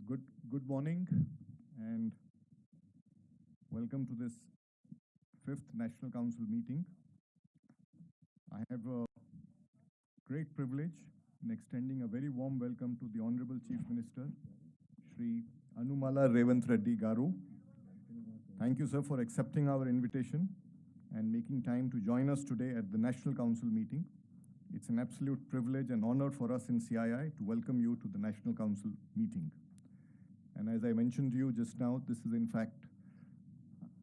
So good morning and welcome to this 5th National Council meeting. I have a great privilege in extending a very warm welcome to the Honorable Chief Minister, Shri Anumala Revanth Reddy Garu. Thank you, sir, for accepting our invitation and making time to join us today at the National Council meeting. It's an absolute privilege and honor for us in CII to welcome you to the National Council meeting. And as I mentioned to you just now, this is in fact,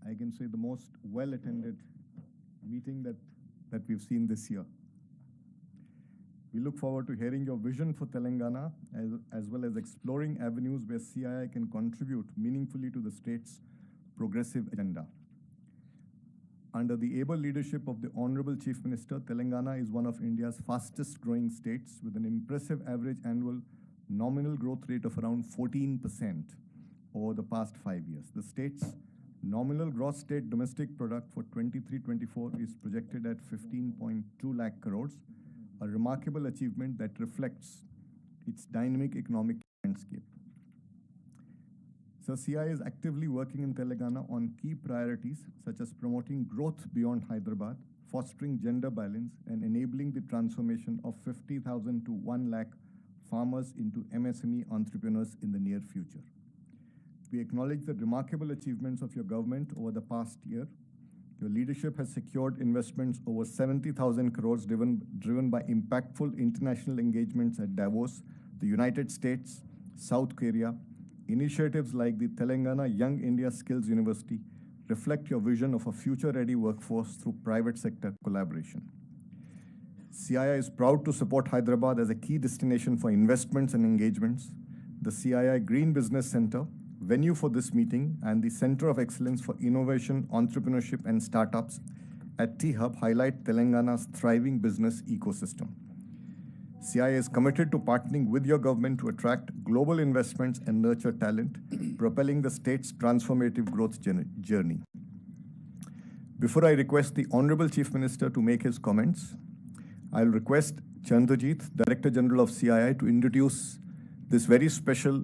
I can say, the most well-attended meeting that we've seen this year. We look forward to hearing your vision for Telangana as well as exploring avenues where CII can contribute meaningfully to the state's progressive agenda. Under the able leadership of the Honorable Chief Minister, Telangana is one of India's fastest growing states with an impressive average annual nominal growth rate of around 14% over the past 5 years. The state's nominal gross state domestic product for 23-24 is projected at 15.2 lakh crores, a remarkable achievement that reflects its dynamic economic landscape. So CII is actively working in Telangana on key priorities such as promoting growth beyond Hyderabad, fostering gender balance, and enabling the transformation of 50,000 to 1 lakh farmers into MSME entrepreneurs in the near future. We acknowledge the remarkable achievements of your government over the past year. Your leadership has secured investments over 70,000 crores driven by impactful international engagements at Davos, the United States, South Korea. Initiatives like the Telangana Young India Skills University reflect your vision of a future-ready workforce through private sector collaboration. CII is proud to support Hyderabad as a key destination for investments and engagements. The CII Green Business Center, venue for this meeting, and the Center of Excellence for Innovation, Entrepreneurship and Startups at T-Hub highlight Telangana's thriving business ecosystem. CII is committed to partnering with your government to attract global investments and nurture talent, propelling the state's transformative growth journey. Before I request the Honorable Chief Minister to make his comments, I'll request Chandrajit, Director General of CII, to introduce this very special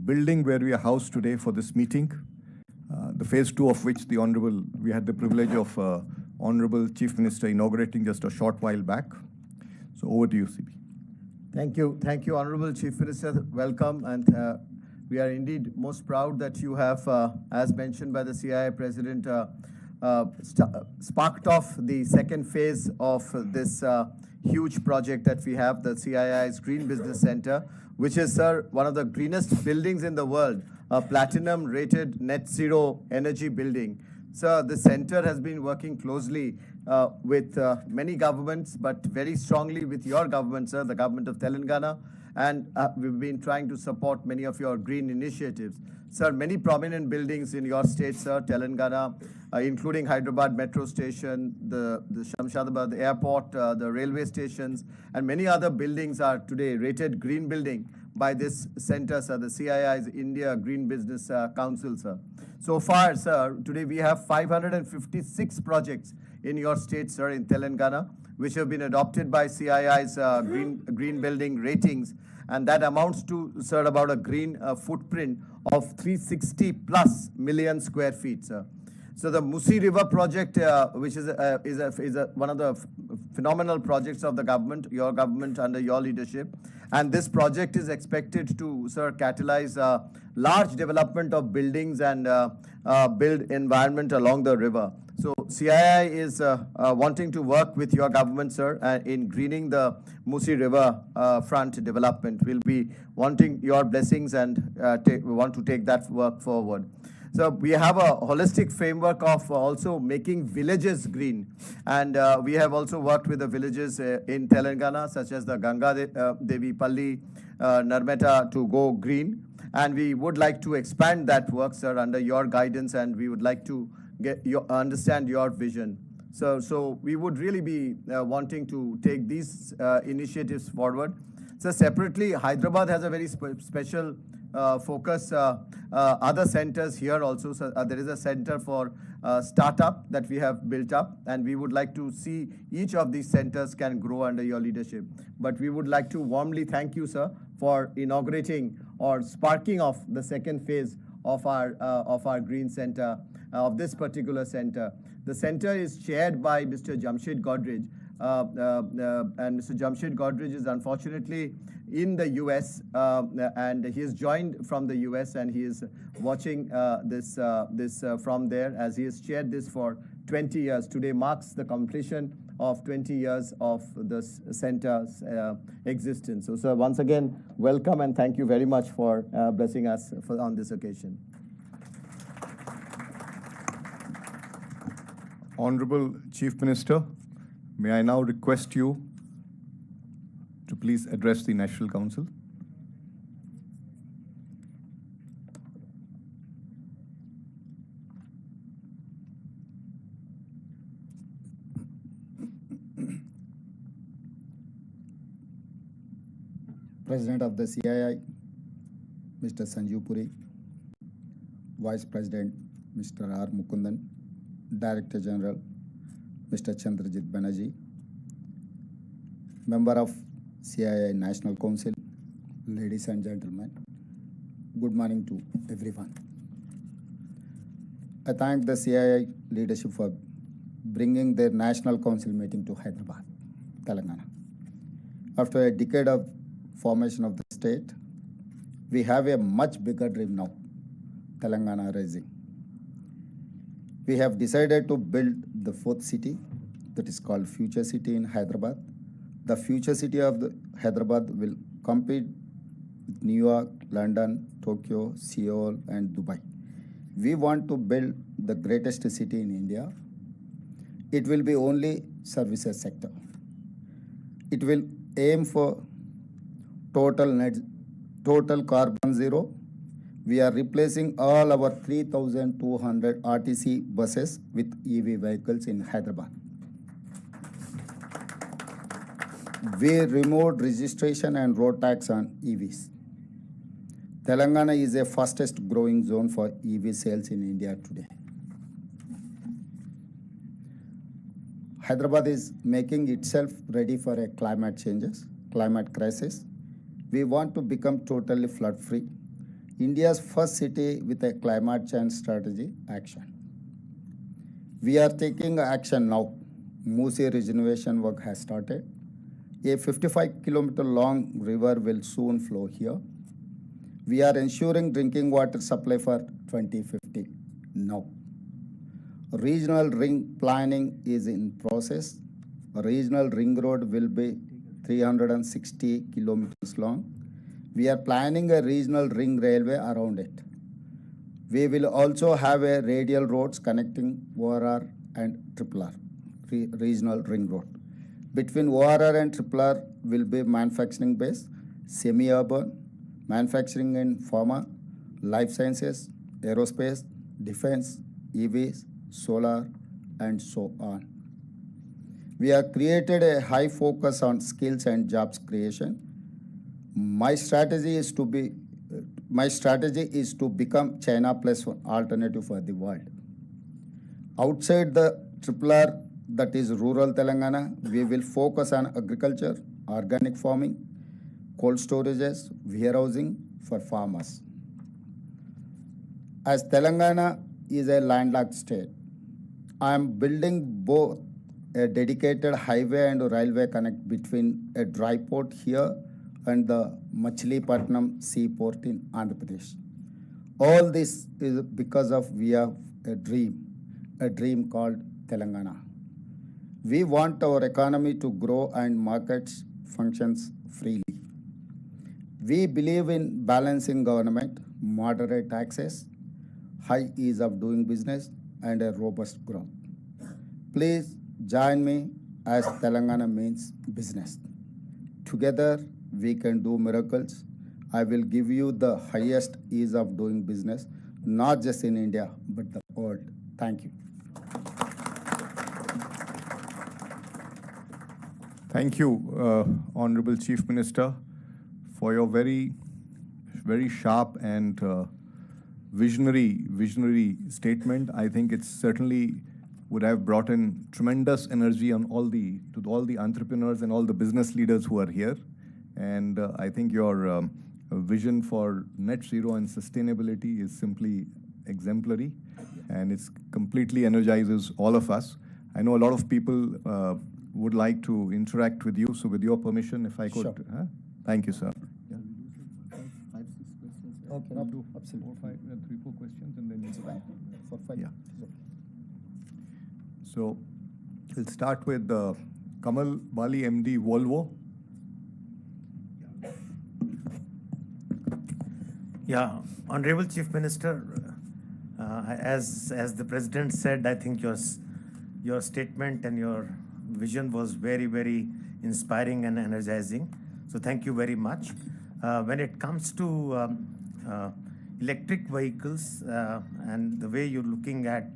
building where we are housed today for this meeting, the phase 2 of which we had the privilege of Honorable Chief Minister inaugurating just a short while back. So over to you, CB. Thank you, Honorable Chief Minister. Welcome, and we are indeed most proud that you have, as mentioned by the CII President, sparked off the second phase of this huge project that we have, the CII's Green Business Center, which is, sir, one of the greenest buildings in the world, a platinum-rated net zero energy building. Sir, the center has been working closely with many governments, but very strongly with your government, sir, the government of Telangana, and we've been trying to support many of your green initiatives. Sir, many prominent buildings in your state, sir, Telangana, including Hyderabad Metro Station, the Shamshadabad Airport, the railway stations, and many other buildings are today rated green building by this center, sir, the CII's India Green Business Council, sir. So far, sir, today we have 556 projects in your state, sir, in Telangana, which have been adopted by CII's green building ratings. And that amounts to, sir, about a green footprint of 360 plus million square feet, sir. So the Musi River project, which is one of the phenomenal projects of the government, your government under your leadership. And this project is expected to, sir, catalyze large development of buildings and build environment along the river. So CII is wanting to work with your government, sir, in greening the Musi River front development. We'll be wanting your blessings and we want to take that work forward. So we have a holistic framework of also making villages green. And we have also worked with the villages in Telangana, such as the Ganga Devi, Palli, Narmeta, to go green. And we would like to expand that work, sir, under your guidance, and we would like to understand your vision. So we would really be wanting to take these initiatives forward. So separately, Hyderabad has a very special focus. Other centers here also. So, there is a center for startup that we have built up, and we would like to see each of these centers can grow under your leadership. But we would like to warmly thank you, sir, for inaugurating or sparking off the second phase of our Green Center, of this particular center. The center is chaired by Mr. Jamshed Godrej, and Mr. Jamshed Godrej is unfortunately in the US, and he has joined from the US, and he is watching this from there, as he has chaired this for 20 years. Today marks the completion of 20 years of this center's existence. So, sir, once again, welcome and thank you very much for blessing us on this occasion. Honorable Chief Minister, may I now request you to please address the National Council. President of the CII, Mr. Sanjeev Puri, Vice President, Mr. R. Mukundan, Director General, Mr. Chandrajit Banerjee, Member of CII National Council, ladies and gentlemen, good morning to everyone. I thank the CII leadership for bringing their National Council meeting to Hyderabad, Telangana. After a decade of formation of the state, we have a much bigger dream now, Telangana Rising. We have decided to build the fourth city, that is called Future City in Hyderabad. The Future City of Hyderabad will compete with New York, London, Tokyo, Seoul, and Dubai. We want to build the greatest city in India. It will be only services sector. It will aim for total carbon zero. We are replacing all our 3,200 RTC buses with EV vehicles in Hyderabad. We removed registration and road tax on EVs. Telangana is the fastest growing zone for EV sales in India today. Hyderabad is making itself ready for a climate crisis. We want to become totally flood-free. India's first city with a climate change strategy action. We are taking action now. Musi regeneration work has started. A 55-kilometer long river will soon flow here. We are ensuring drinking water supply for 2050 now. Regional ring planning is in process. A regional ring road will be 360 kilometers long. We are planning a regional ring railway around it. We will also have a radial roads connecting ORR and RRR, regional ring road. Between ORR and RRR will be manufacturing base, semi-urban, manufacturing in pharma, life sciences, aerospace, defense, EVs, solar, and so on. We have created a high focus on skills and jobs creation. My strategy is to become China plus one alternative for the world. Outside the RRR, that is rural Telangana, we will focus on agriculture, organic farming, cold storages, warehousing for farmers. As Telangana is a landlocked state, I am building both a dedicated highway and railway connect between a dry port here and the Machilipatnam seaport in Andhra Pradesh. All this is because of we have a dream called Telangana. We want our economy to grow and markets functions freely. We believe in balancing government, moderate taxes, high ease of doing business, and a robust growth. Please join me as Telangana means business. Together, we can do miracles. I will give you the highest ease of doing business, not just in India, but the world. Thank you. Thank you, Honorable Chief Minister, for your very sharp and visionary statement. I think it certainly would have brought in tremendous energy to all the entrepreneurs and all the business leaders who are here. And I think your vision for net zero and sustainability is simply exemplary, and it completely energizes all of us. I know a lot of people would like to interact with you, so with your permission, if I could. Sure. Thank you, sir. Five, 6 questions. Okay, We'll do absolutely. 3-4 questions, and then you For 5. Yeah. So we'll start with Kamal Bali, MD, Volvo. Yeah, Honorable Chief Minister, as the President said, I think your statement and your vision was very inspiring and energizing. So thank you very much. When it comes to electric vehicles and the way you're looking at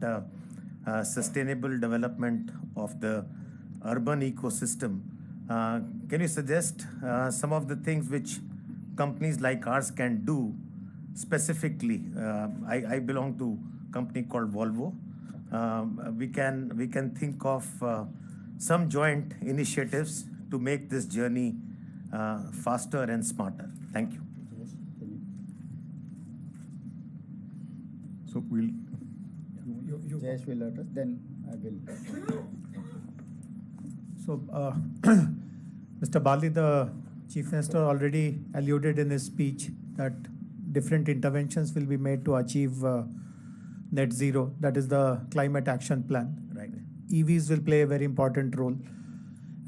sustainable development of the urban ecosystem, can you suggest some of the things which companies like ours can do specifically? I belong to a company called Volvo. We can think of some joint initiatives to make this journey faster and smarter. Thank you. So we'll. Jayesh will address, then I will. So, Mr. Bali, the Chief Minister already alluded in his speech that different interventions will be made to achieve net zero, that is the climate action plan. Right. EVs will play a very important role.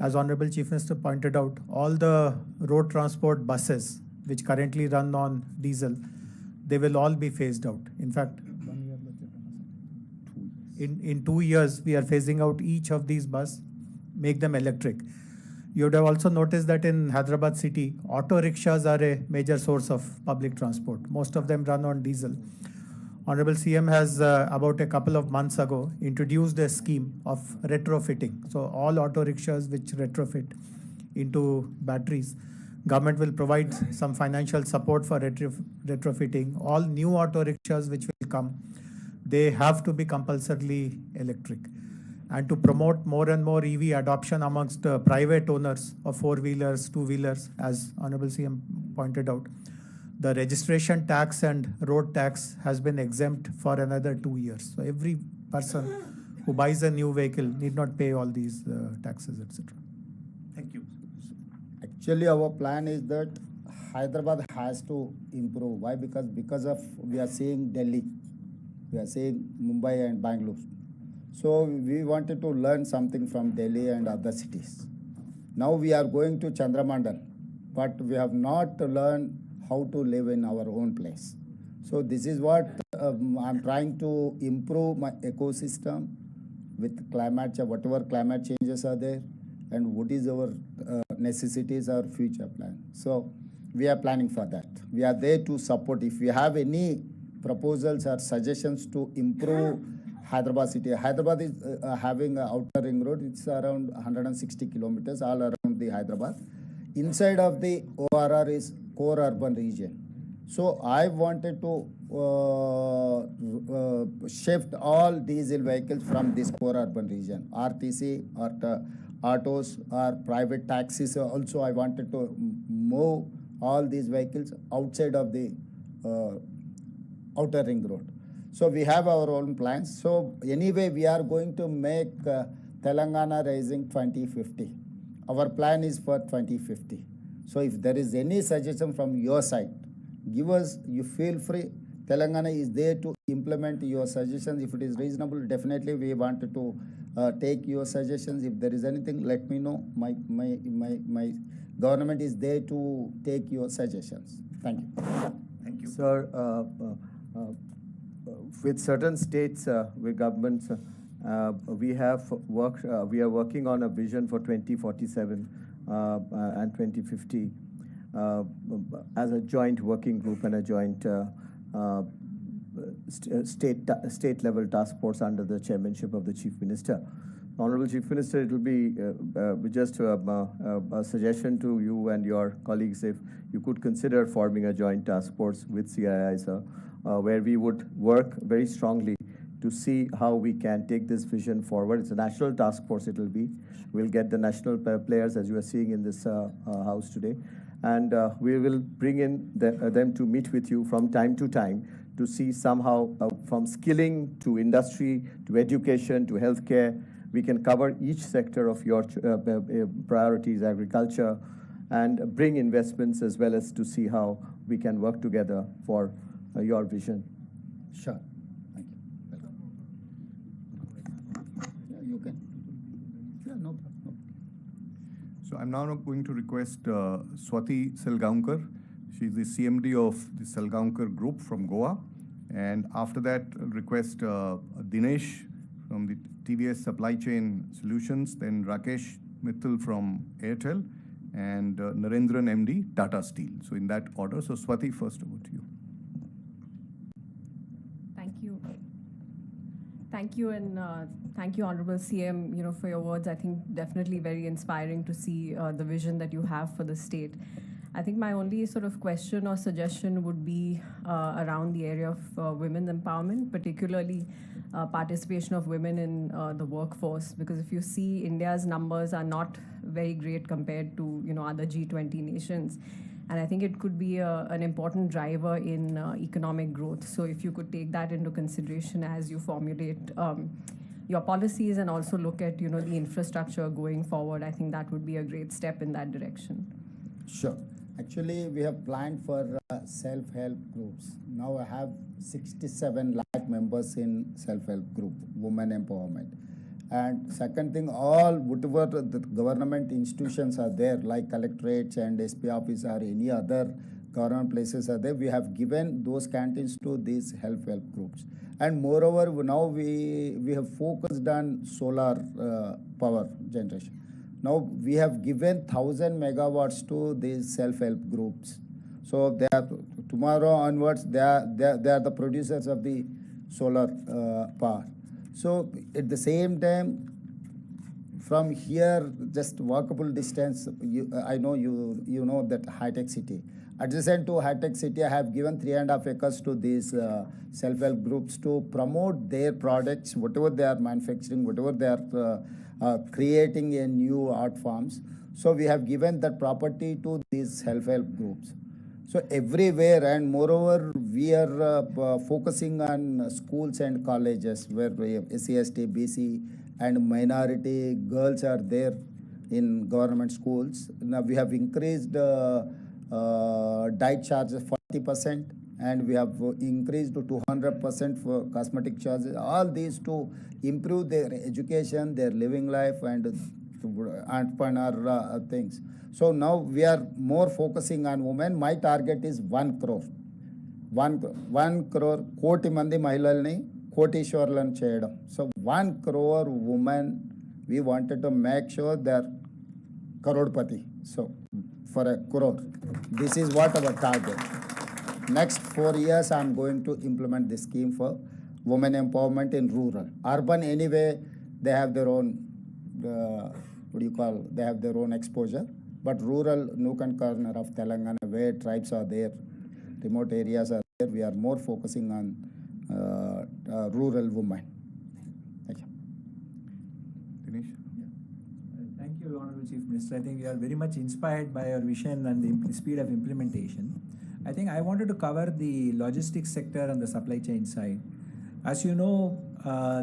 As Honorable Chief Minister pointed out, all the road transport buses which currently run on diesel, they will all be phased out. In fact, in 2 years, we are phasing out each of these buses, make them electric. You would have also noticed that in Hyderabad city, auto rickshaws are a major source of public transport. Most of them run on diesel. Honorable CM has about a couple of months ago introduced a scheme of retrofitting. So all auto rickshaws which retrofit into batteries, government will provide some financial support for retrofitting. All new auto rickshaws which will come, they have to be compulsorily electric. And to promote more and more EV adoption amongst private owners of 4-wheelers, 2-wheelers, as Honorable CM pointed out, the registration tax and road tax has been exempt for another 2 years. So every person who buys a new vehicle need not pay all these taxes, etc. Thank you. Actually, our plan is that Hyderabad has to improve. Why? Because of we are seeing Delhi, we are seeing Mumbai and Bangalore. So we wanted to learn something from Delhi and other cities. Now we are going to Chandramandal, but we have not learned how to live in our own place. So this is what I'm trying to improve my ecosystem with climate, whatever climate changes are there, and what is our necessities, our future plan. So we are planning for that. We are there to support. If you have any proposals or suggestions to improve Hyderabad city. Hyderabad is having an outer ring road. It's around 160 kilometers all around the Hyderabad. Inside of the ORR is core urban region. So I wanted to shift all diesel vehicles from this core urban region. RTC or autos or private taxis. Also I wanted to move all these vehicles outside of the outer ring road. So we have our own plans. So anyway, we are going to make Telangana Rising 2050. Our plan is for 2050. So if there is any suggestion from your side, give us, you feel free. Telangana is there to implement your suggestions. If it is reasonable, definitely we want to take your suggestions. If there is anything, let me know. My government is there to take your suggestions. Thank you. Thank you. Sir, with certain states, with governments, we are working on a vision for 2047 and 2050 as a joint working group and a joint state level task force under the chairmanship of the Chief Minister. Honorable Chief Minister, it will be just a suggestion to you and your colleagues if you could consider forming a joint task force with CII, sir, where we would work very strongly to see how we can take this vision forward. It's a national task force, it will be. We'll get the national players, as you are seeing in this house today, and we will bring in them to meet with you from time to time to see somehow from skilling to industry to education to healthcare, we can cover each sector of your priorities, agriculture, and bring investments as well as to see how we can work together for your vision. Sure. Thank you. Welcome. Yeah, you can. Yeah, no problem. So I'm now going to request Swati Selgaonkar. She's the CMD of the Selgaonkar Group from Goa. And after that, I'll request Dinesh from the TVS Supply Chain Solutions, then Rakesh Mittal from Airtel, and Narendran MD, Tata Steel. So in that order. So Swati, first over to you. Thank you. Thank you, and thank you, Honorable CM, for your words. I think definitely very inspiring to see the vision that you have for the state. I think my only sort of question or suggestion would be around the area of women's empowerment, particularly participation of women in the workforce. Because if you see, India's numbers are not very great compared to other G20 nations, and I think it could be an important driver in economic growth. So if you could take that into consideration as you formulate your policies and also look at the infrastructure going forward, I think that would be a great step in that direction. Sure. Actually, we have planned for self-help groups. Now I have 67 lakh members in self-help group, women empowerment. And second thing, all whatever the government institutions are there, like collectorates and SP office or any other government places are there, we have given those canteens to these self-help groups. And moreover, now we have focused on solar power generation. Now we have given 1,000 megawatts to these self-help groups. So they are, tomorrow onwards, they are the producers of the solar power. So at the same time, from here, just walkable distance, I know you know that high-tech city. Adjacent to high-tech city, I have given 3.5 acres to these self-help groups to promote their products, whatever they are manufacturing, whatever they are creating a new art forms. So we have given that property to these self-help groups. So everywhere, and moreover, we are focusing on schools and colleges where SC, ST, BC, and minority girls are there in government schools. Now we have increased diet charges 40%, and we have increased to 200% for cosmetic charges. All these to improve their education, their living life, and entrepreneur things. So now we are more focusing on women. My target is 1 crore. 1 crore, koti mandi mahilalni, kotishwarlan cheyadam. So 1 crore women, we wanted to make sure they are crorepati. So for a crore, this is what our target. Next 4 years, I am going to implement this scheme for women empowerment in rural. Urban, anyway, they have their own, they have their own exposure. But rural, nook and corner of Telangana, where tribes are there, remote areas are there, we are more focusing on rural women. Thank you. Dinesh? Thank you, Honorable Chief Minister. I think you are very much inspired by your vision and the speed of implementation. I think I wanted to cover the logistics sector and the supply chain side. As you know,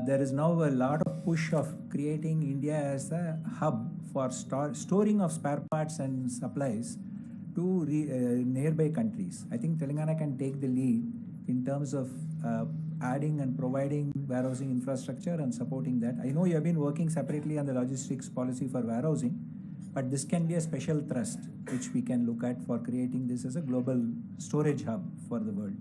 there is now a lot of push of creating India as a hub for storing of spare parts and supplies to nearby countries. I think Telangana can take the lead in terms of adding and providing warehousing infrastructure and supporting that. I know you have been working separately on the logistics policy for warehousing, but this can be a special thrust which we can look at for creating this as a global storage hub for the world.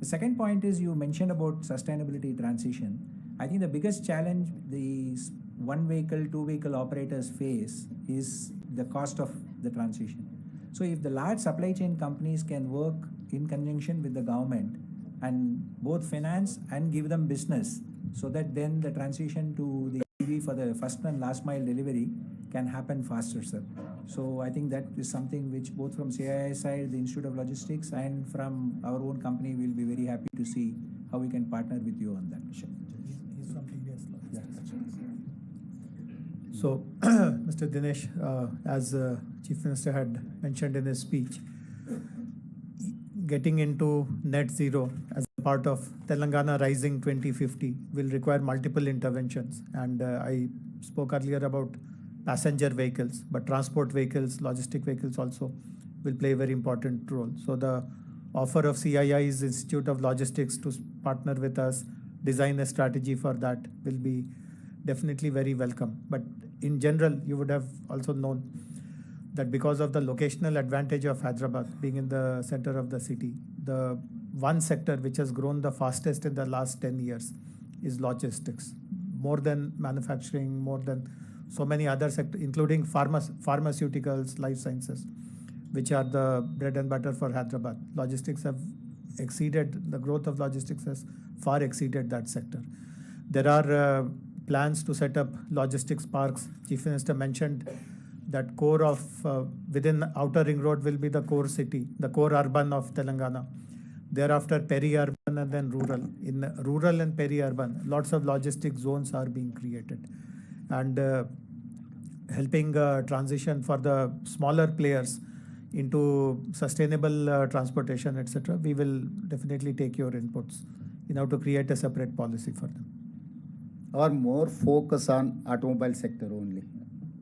The second point is you mentioned about sustainability transition. I think the biggest challenge these one vehicle, two vehicle operators face is the cost of the transition. So if the large supply chain companies can work in conjunction with the government and both finance and give them business, so that then the transition to the EV for the first and last mile delivery can happen faster, sir. So I think that is something which both from CII side, the Institute of Logistics, and from our own company, will be very happy to see how we can partner with you on that. He's from TVS Logistics. So, Mr. Dinesh, as Chief Minister had mentioned in his speech, getting into net zero as part of Telangana Rising 2050 will require multiple interventions. And I spoke earlier about passenger vehicles, but transport vehicles, logistic vehicles also will play a very important role. So the offer of CII's Institute of Logistics to partner with us, design a strategy for that will be definitely very welcome. But in general, you would have also known that because of the locational advantage of Hyderabad being in the center of the city, the one sector which has grown the fastest in the last 10 years is logistics. More than manufacturing, more than so many other sectors, including pharmaceuticals, life sciences, which are the bread and butter for Hyderabad. Logistics have exceeded, the growth of logistics has far exceeded that sector. There are plans to set up logistics parks. Chief Minister mentioned that core of within outer ring road will be the core city, the core urban of Telangana. Thereafter peri-urban and then rural. In rural and peri-urban, lots of logistic zones are being created. And helping transition for the smaller players into sustainable transportation, etc. We will definitely take your inputs in how to create a separate policy for them. Or more focus on automobile sector only.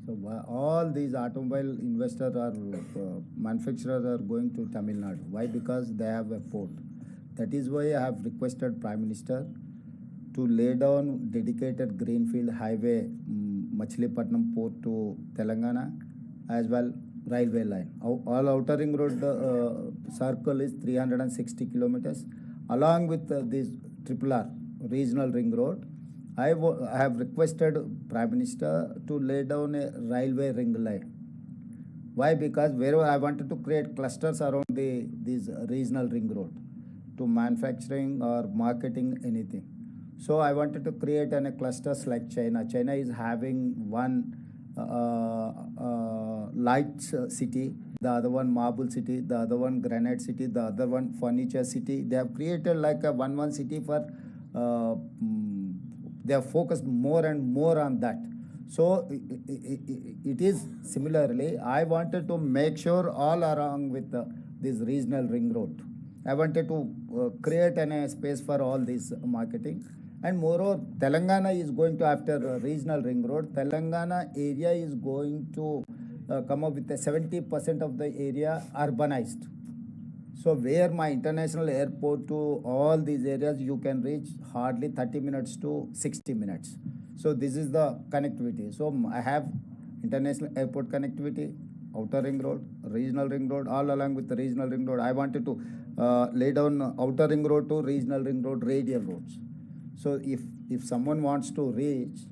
So all these automobile investors or manufacturers are going to Tamil Nadu. Why? Because they have a port. That is why I have requested Prime Minister to lay down dedicated greenfield highway Machilipatnam port to Telangana, as well railway line. All outer ring road circle is 360 kilometers. Along with this RRR, regional ring road, I have requested Prime Minister to lay down a railway ring line. Why? Because wherever I wanted to create clusters around these regional ring road to manufacturing or marketing anything. So I wanted to create a clusters like China. China is having one light city, the other one marble city, the other one granite city, the other one furniture city. They have created like a one city for, they have focused more and more on that. So it is similarly, I wanted to make sure all along with this regional ring road. I wanted to create a space for all this marketing. And moreover, Telangana is going to, after regional ring road, Telangana area is going to come up with 70% of the area urbanized. So where my international airport to all these areas, you can reach hardly 30 minutes to 60 minutes. So this is the connectivity. So I have international airport connectivity, outer ring road, regional ring road, all along with the regional ring road. I wanted to lay down outer ring road to regional ring road, radial roads. So if someone wants to reach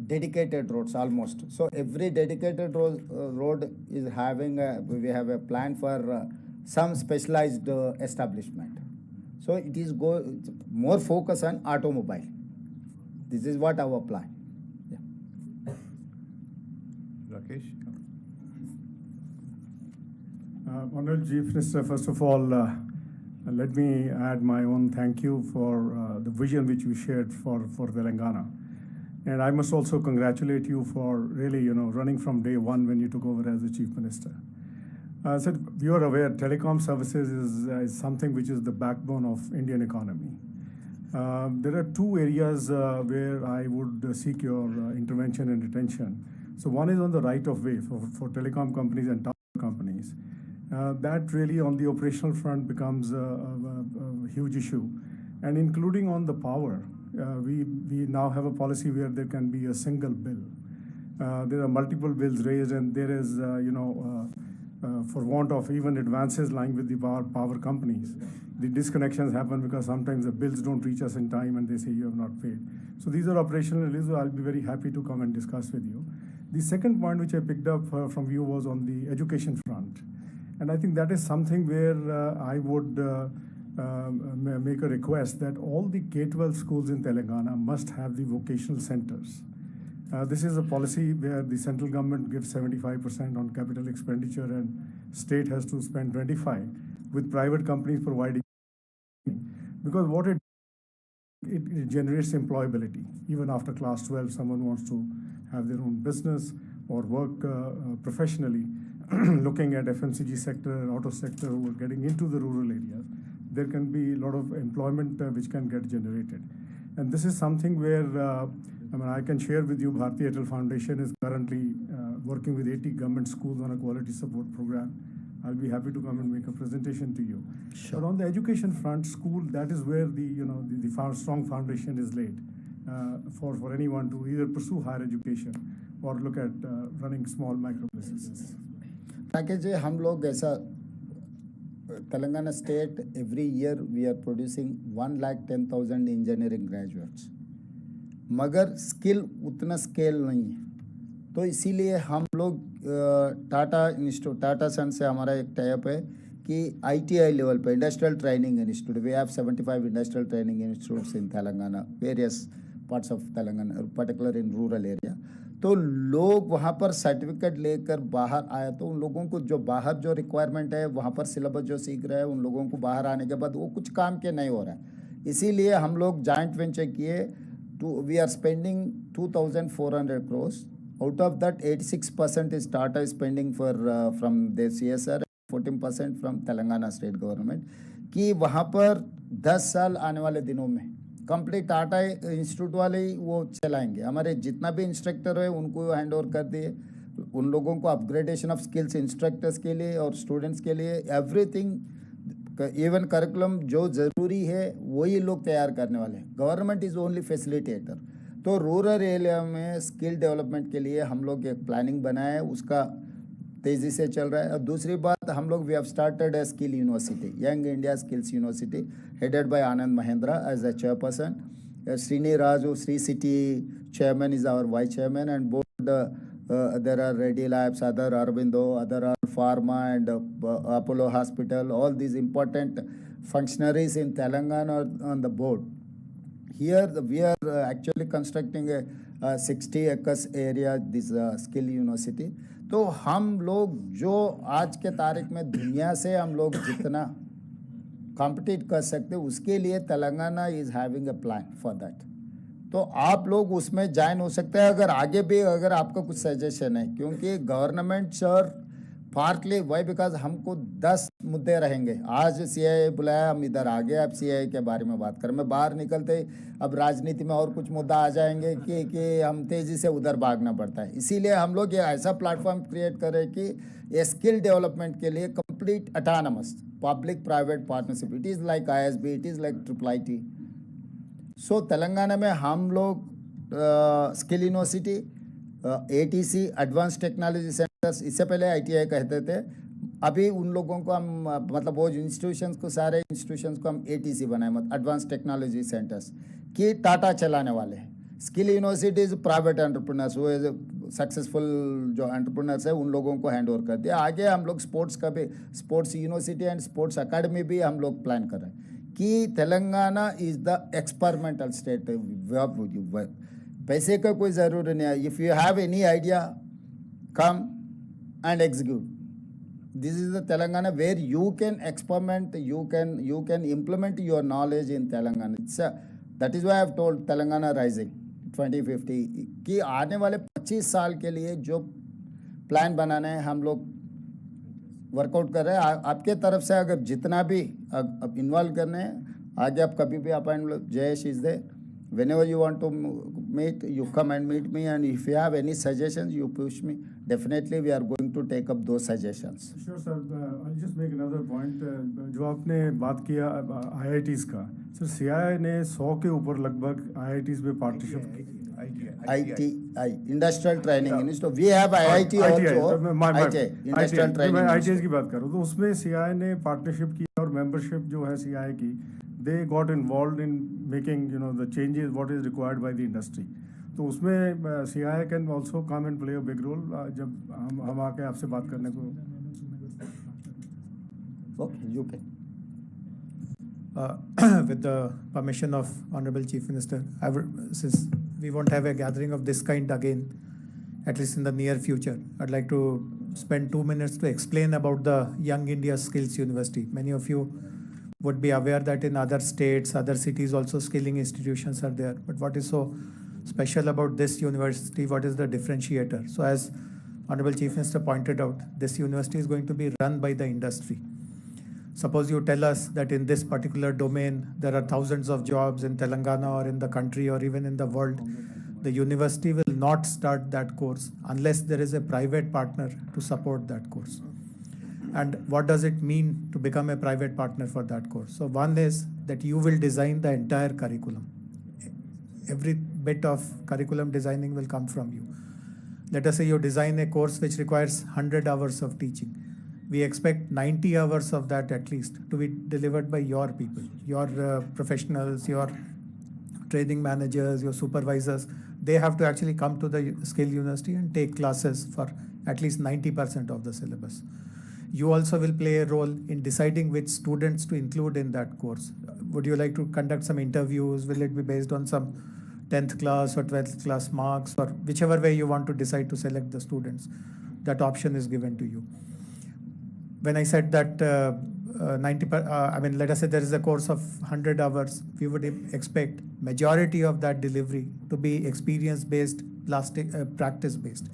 dedicated roads almost. So every dedicated road is having we have a plan for some specialized establishment. So it is more focus on automobile. This is what our plan. Yeah. Rakesh? Honorable Chief Minister, first of all, let me add my own thank you for the vision which you shared for Telangana. And I must also congratulate you for really, running from day one when you took over as the Chief Minister. Sir, you are aware telecom services is something which is the backbone of Indian economy. There are two areas where I would seek your intervention and attention. So one is on the right of way for telecom companies and tower companies. That really on the operational front becomes a huge issue. And including on the power, we now have a policy where there can be a single bill. There are multiple bills raised, and there is, for want of even advances lying with the power companies, the disconnections happen because sometimes the bills don't reach us in time and they say you have not paid. So these are operational issues. I'll be very happy to come and discuss with you. The second point which I picked up from you was on the education front. And I think that is something where I would make a request that all the K-12 schools in Telangana must have the vocational centers. This is a policy where the central government gives 75% on capital expenditure and state has to spend 25%, with private companies providing. Because what it generates employability. Even after class 12, someone wants to have their own business or work professionally, looking at FMCG sector, auto sector, who are getting into the rural areas, there can be a lot of employment which can get generated. And this is something where I can share with you, Bharti Airtel Foundation is currently working with 80 government schools on a quality support program. I'll be happy to come and make a presentation to you. Sure. But on the education front, school, that is where the strong foundation is laid for anyone to either pursue higher education or look at running small micro businesses. Package हम लोग ऐसा Telangana state every year we are producing 1,10,000 engineering graduates. मगर skill उतना scale नहीं है, तो इसीलिए हम लोग टाटा सन से हमारा एक टाइप है कि ITI लेवल पे industrial training institute, we have 75 industrial training institutes in Telangana, various parts of Telangana, particular in rural area. तो लोग वहाँ पर सर्टिफिकेट लेकर बाहर आए, तो उन लोगों को जो बाहर जो रिक्वायरमेंट है वहाँ पर सिलेबस जो सीख रहे हैं, उन लोगों को बाहर आने के बाद वो कुछ काम के नहीं हो रहा है. इसीलिए हम लोग जॉइंट वेंचर किए. We are spending 2,400 crores. Out of that, 86% is Tata spending from the CSR, 14% from Telangana state government. कि वहाँ पर 10 साल आने वाले दिनों में कंप्लीट टाटा इंस्टीट्यूट वाले ही वो चलाएंगे. हमारे जितना भी इंस्ट्रक्टर है उनको हैंड ओवर कर दिए. उन लोगों को अपग्रेडेशन ऑफ स्किल्स इंस्ट्रक्टर्स के लिए और स्टूडेंट्स के लिए एवरीथिंग, इवन करिकुलम जो ज़रूरी है वही लोग तैयार करने वाले हैं. Government is only facilitator. तो रूरल एरिया में स्किल डेवलपमेंट के लिए हम लोग एक प्लानिंग बनाए, उसका तेज़ी से चल रहा है. और दूसरी बात, हम लोग we have started a skill university, young India skills university, headed by Anand Mahindra as a chairperson. Srini Raju, Sri City chairman is our vice chairman, and board there are Reddy Labs, other Aurobindo, other are Pharma and Apollo Hospital, all these important functionaries in Telangana are on the board. Here we are actually constructing a 60 acres area, this skill university. तो हम लोग जो आज के तारीख में दुनिया से हम लोग जितना कॉम्पिटिट कर सकते उसके लिए Telangana is having a plan for that. तो आप लोग उसमें ज्वाइन हो सकते हैं अगर आगे भी अगर आपका कुछ सजेशन है, क्योंकि government sir partly why because हमको 10 मुद्दे रहेंगे. आज CII बुलाया, हम इधर आ गए, अब CII के बारे में बात करें. मैं बाहर निकलते अब राजनीति में और कुछ मुद्दा आ जाएंगे कि हम तेज़ी से उधर भागना पड़ता है. इसीलिए हम लोग ये ऐसा प्लेटफॉर्म क्रिएट करें कि ये स्किल डेवलपमेंट के लिए complete autonomous public private partnership. It is like ISB, it is like IIIT. सो तेलंगाना में हम लोग skill university, ATC advance technology centres, इससे पहले ITI कहते थे, अभी उन लोगों को हम मतलब वो इंस्टीट्यूशंस को सारे इंस्टीट्यूशंस को हम ATC बनाए, मतलब एडवांस टेक्नोलॉजी सेंटर्स कि टाटा चलाने वाले हैं. स्किल यूनिवर्सिटीज़ प्राइवेट एंटरप्रेन्योर्स, वो सक्सेसफुल जो एंटरप्रेन्योर्स है उन लोगों को हैंड ओवर कर दिया. आगे हम लोग स्पोर्ट्स का भी, sports university and sports academy भी हम लोग प्लान कर रहे हैं कि Telangana is the experimental state. पैसे का कोई ज़रूरी नहीं है. If you have any idea come and execute. This is the Telangana where you can experiment, you can implement your knowledge in Telangana. That is why I have told Telangana Rising 2050 कि आने वाले 25 साल के लिए जो plan बनाना है हम लोग वर्कआउट कर रहे हैं। आपके तरफ से अगर जितना भी इन्वॉल्व करने हैं, आगे आप कभी भी appoint, Jayesh is there, whenever you want to meet, you come and meet me, and if you have any suggestions, you push me. Definitely we are going to take up those suggestions. Sure sir, I'll just make another point. जो आपने बात किया IITs का, sir CII ने 100 के ऊपर लगभग IITs में partnership, ITI, Industrial Training Institute. We have IIT also. ITI, Industrial Training मैं ITIs Institute. की बात कर रहा हूँ, तो उसमें CII ने पार्टनरशिप की और मेंबरशिप जो है CII की, they got involved in making the changes what is required by the industry. तो उसमें CII can also come and play a big role जब हम आके आपसे बात करने को. Okay, you can. With the permission of Honorable Chief Minister, since we won't have a gathering of this kind again, at least in the near future, I'd like to spend 2 minutes to explain about the Young India Skills University. Many of you would be aware that in other states, other cities also skilling institutions are there. But what is so special about this university? What is the differentiator? So as Honorable Chief Minister pointed out, this university is going to be run by the industry. Suppose you tell us that in this particular domain, there are thousands of jobs in Telangana or in the country or even in the world. The university will not start that course unless there is a private partner to support that course. And what does it mean to become a private partner for that course? So one is that you will design the entire curriculum. Every bit of curriculum designing will come from you. Let us say you design a course which requires 100 hours of teaching. We expect 90 hours of that at least to be delivered by your people, your professionals, your training managers, your supervisors. They have to actually come to the skill university and take classes for at least 90% of the syllabus. You also will play a role in deciding which students to include in that course. Would you like to conduct some interviews? Will it be based on some 10th class or 12th class marks, or whichever way you want to decide to select the students? That option is given to you. When I said that let us say there is a course of 100 hours, we would expect majority of that delivery to be experience-based, practice-based.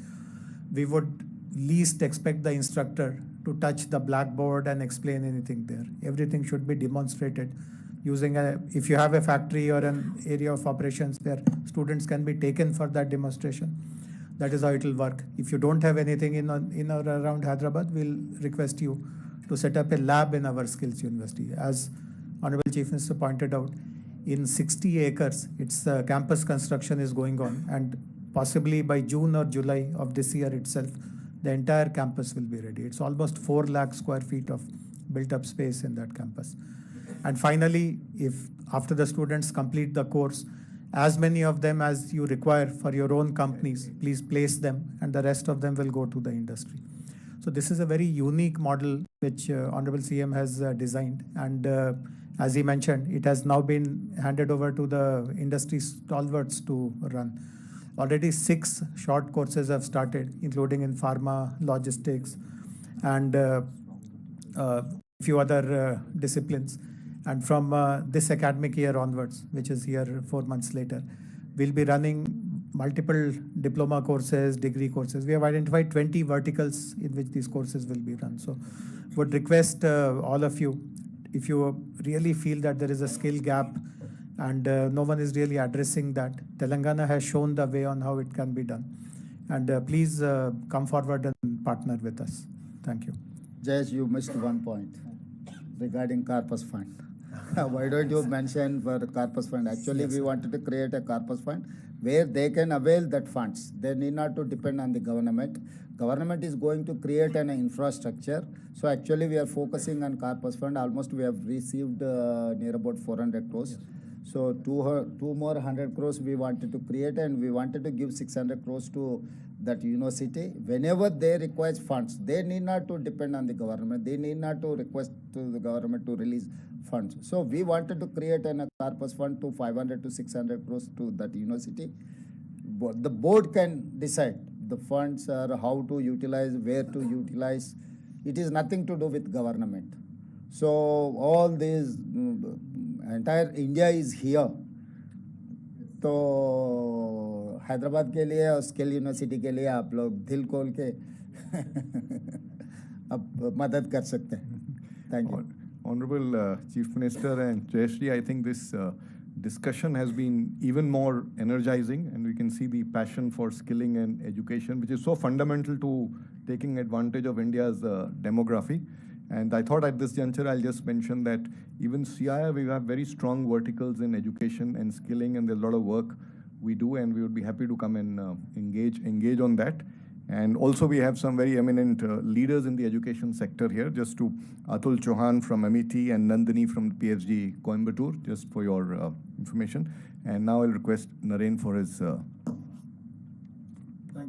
We would least expect the instructor to touch the blackboard and explain anything there. Everything should be demonstrated using if you have a factory or an area of operations where students can be taken for that demonstration, that is how it will work. If you don't have anything in or around Hyderabad, we'll request you to set up a lab in our skills university. As Honorable Chief Minister pointed out, in 60 acres, its campus construction is going on, and possibly by June or July of this year itself, the entire campus will be ready. It's almost 4 lakh square feet of built up space in that campus. And finally, if after the students complete the course, as many of them as you require for your own companies, please place them, and the rest of them will go to the industry. So this is a very unique model which Honorable CM has designed, and as he mentioned, it has now been handed over to the industry stalwarts to run. Already 6 short courses have started, including in pharma, logistics, and a few other disciplines. And from this academic year onwards, which is here 4 months later, we'll be running multiple diploma courses, degree courses. We have identified 20 verticals in which these courses will be run. So would request all of you, if you really feel that there is a skill gap and no one is really addressing that, Telangana has shown the way on how it can be done. And please come forward and partner with us. Thank you. Jayesh, you missed one point regarding Corpus Fund. Why don't you mention for Corpus Fund? Actually, we wanted to create a Corpus Fund where they can avail that funds. They need not to depend on the government. Government is going to create an infrastructure. So actually, we are focusing on Corpus Fund. Almost we have received near about 400 crores. So two more 100 crores we wanted to create, and we wanted to give 600 crores to that university. Whenever they require funds, they need not to depend on the government. They need not to request to the government to release funds. So we wanted to create a Corpus Fund to 500 to 600 crores to that university. But the board can decide the funds or how to utilize, where to utilize. It is nothing to do with government. So all these, entire India is here. तो हैदराबाद के लिए और skill university के लिए आप लोग दिल खोल के अब मदद कर सकते हैं. Thank you. Honorable Chief Minister and Jayashree, I think this discussion has been even more energizing, and we can see the passion for skilling and education, which is so fundamental to taking advantage of India's demography. And I thought at this juncture, I'll just mention that even CII, we have very strong verticals in education and skilling, and there's a lot of work we do, and we would be happy to come and engage on that. And also we have some very eminent leaders in the education sector here, just to Atul Chauhan from MET and Nandini from the PhD Coimbatore, just for your information. And now I'll request Naren for his... Thank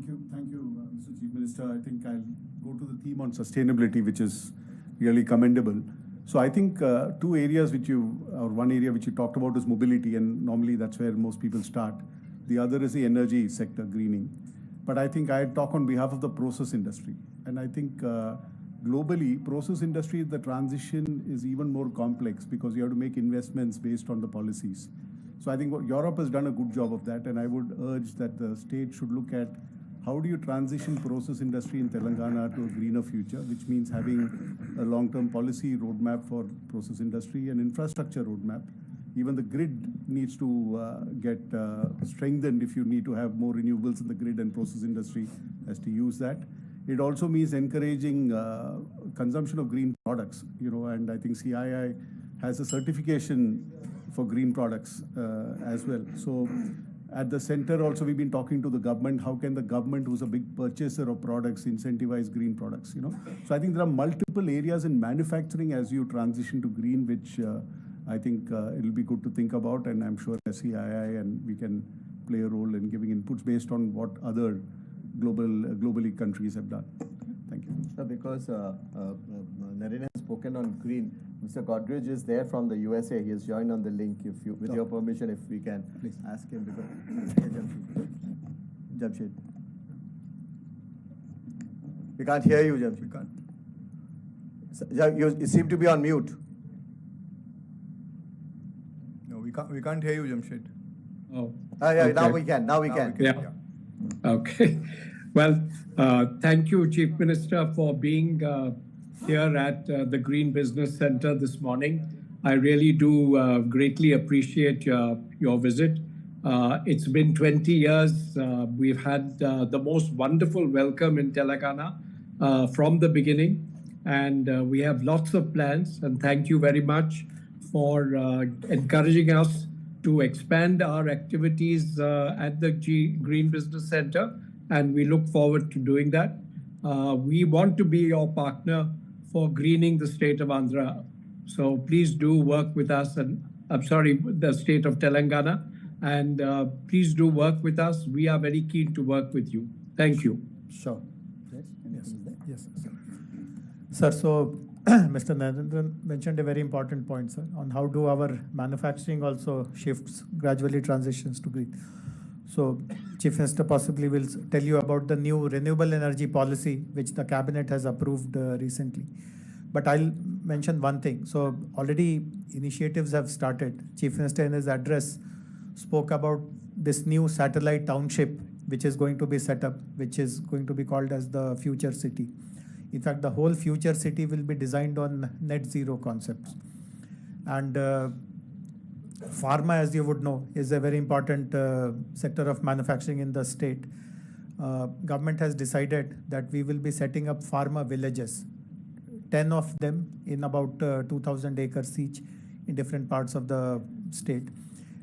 you, Mr. Chief Minister. I think I'll go to the theme on sustainability, which is really commendable. So I think two areas one area which you talked about is mobility, and normally that's where most people start. The other is the energy sector, greening. But I think I talk on behalf of the process industry. And I think globally, process industry, the transition is even more complex because you have to make investments based on the policies. So I think Europe has done a good job of that, and I would urge that the state should look at how do you transition process industry in Telangana to a greener future, which means having a long-term policy roadmap for process industry and infrastructure roadmap. Even the grid needs to get strengthened if you need to have more renewables in the grid, and process industry has to use that. It also means encouraging consumption of green products, and I think CII has a certification for green products as well. So at the center also, we've been talking to the government. How can the government, who's a big purchaser of products, incentivize green products, So I think there are multiple areas in manufacturing as you transition to green, which I think it'll be good to think about, and I'm sure as CII and we can play a role in giving inputs based on what other globally countries have done. Thank you. Sir, because Naren has spoken on green, Mr. Godrej is there from the USA. He has joined on the link. With your permission, if we can please ask him. Jamshed. We can't hear you, Jamshed. We can't. You seem to be on mute. We can't hear you, Jamshed. Oh. Yeah, okay. Now we can. Now we can. Yeah. Okay. Well, thank you, Chief Minister, for being here at the Green Business Center this morning. I really do greatly appreciate your visit. It's been 20 years. We've had the most wonderful welcome in Telangana from the beginning, and we have lots of plans. And thank you very much for encouraging us to expand our activities at the Green Business Center, and we look forward to doing that. We want to be your partner for greening the state of Andhra. So please do work with us, and the state of Telangana, and please do work with us. We are very keen to work with you. Thank you. Sure. Yes, sir. Sir, so Mr. Narendran mentioned a very important point, sir, on how do our manufacturing also shifts, gradually transitions to green. So Chief Minister possibly will tell you about the new renewable energy policy, which the cabinet has approved recently. But I'll mention one thing. So already initiatives have started. Chief Minister in his address spoke about this new satellite township, which is going to be set up, which is going to be called as the future city. In fact, the whole future city will be designed on net zero concepts. And pharma, as you would know, is a very important sector of manufacturing in the state. Government has decided that we will be setting up pharma villages, 10 of them in about 2,000 acres each in different parts of the state.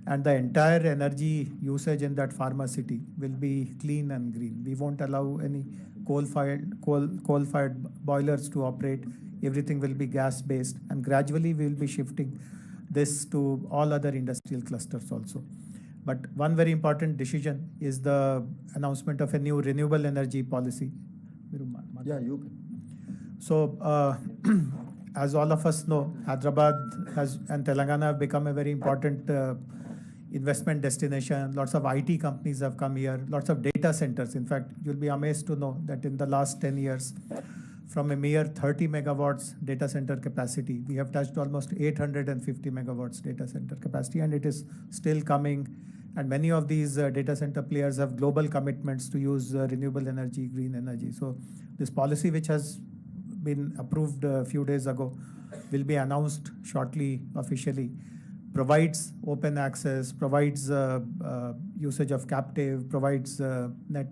And the entire energy usage in that pharma city will be clean and green. We won't allow any coal-fired boilers to operate. Everything will be gas-based, and gradually we will be shifting this to all other industrial clusters also. But one very important decision is the announcement of a new renewable energy policy. Yeah, you can. So, as all of us know, Hyderabad and Telangana have become a very important investment destination. Lots of IT companies have come here, lots of data centers. In fact, you'll be amazed to know that in the last 10 years, from a mere 30 megawatts data center capacity, we have touched almost 850 megawatts data center capacity, and it is still coming. And many of these data center players have global commitments to use renewable energy, green energy. So this policy, which has been approved a few days ago, will be announced shortly officially, provides open access, provides usage of captive, provides net